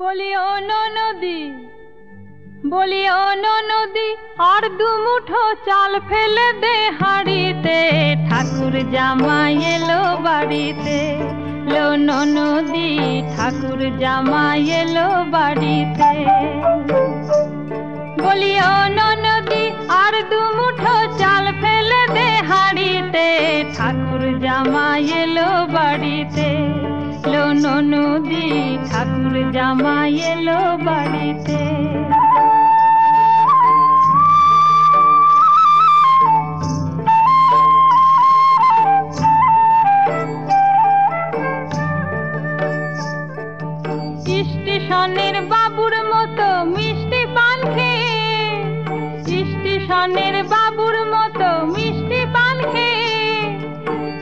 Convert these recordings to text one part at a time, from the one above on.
বলি ও নদী, বলি ও নদী, আর দুমুঠো চাল ফেলে দে হাঁড়িতে, ঠাকুর জামাই এলো বাড়িতে। লো নদী, ঠাকুর জামাই এলো বাড়িতে। বলি ও নদী, আর দুমুঠো চাল ফেলে দে হাঁড়িতে, ঠাকুর জামাই এলো বাড়িতে। লো নদী, ঠাকুর জামাই এলো বাড়িতে। স্টেশনের বাবুর মতো মিষ্টি পান খেয়ে, স্টেশনের বাবুর মতো মিষ্টি পান খেয়ে,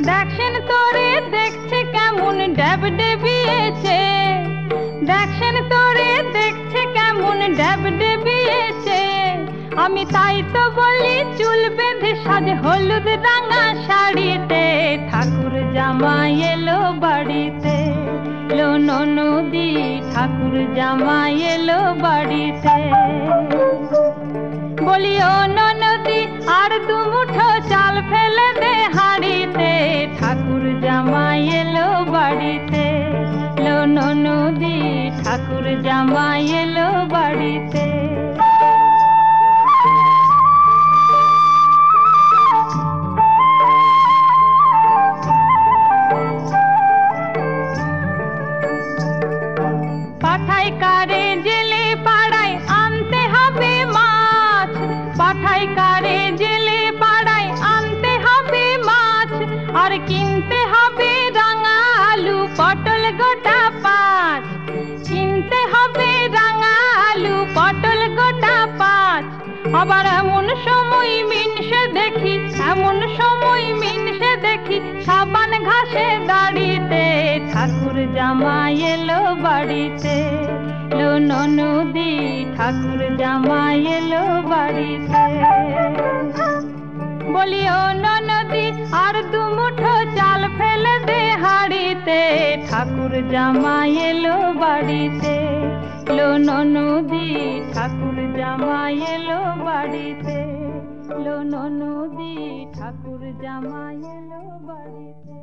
দেখছেন তোরে দেখছে কেমন ড্যাব ডেবিয়েছে, দেখছেন তোরে দেখছে কেমন ড্যাব ডেবিয়েছে। আমি তাই তো বলি চুল বেঁধে সাজে হলুদ রাঙা শাড়িতে, ঠাকুর জামাই এলো বাড়িতে। লো নদী, ঠাকুর জামাই এলো বাড়িতে। বলি ও নদী, আর দুমুঠো চাল ফেলে দে হাঁড়িতে, ঠাকুর জামাই এলো বাড়িতে। লো নদী, ঠাকুর জামাই এলো বাড়িতে। পাঠাই কারে জেলে পাড়ায় আনতে হবে মাছ, পাঠাই কারে জেলে পাড়ায় আনতে হবে মাছ, আর কিনতে হবে রাঙা আলু পটল গোটা পাঁচ, কিনতে হবে রাঙা আলু পটল গোটা পাঁচ। আবার এমন সময় মিনসে দেখি, এমন সময় মিনসে দেখি, সাবান ঘাসে দাড়িতে, ঠাকুর জামাই এলো বাড়িতে। লো নদী, ঠাকুর জামাই এলো বাড়িতে। বলি ও নদী, আর দুমুঠো চাল ফেলে দে হাঁড়িতে, ঠাকুর জামাই এলো বাড়িতে। লো নদী, ঠাকুর জামাই এলো বাড়িতে। লো নদী, ঠাকুর জামাই এলো বাড়িতে।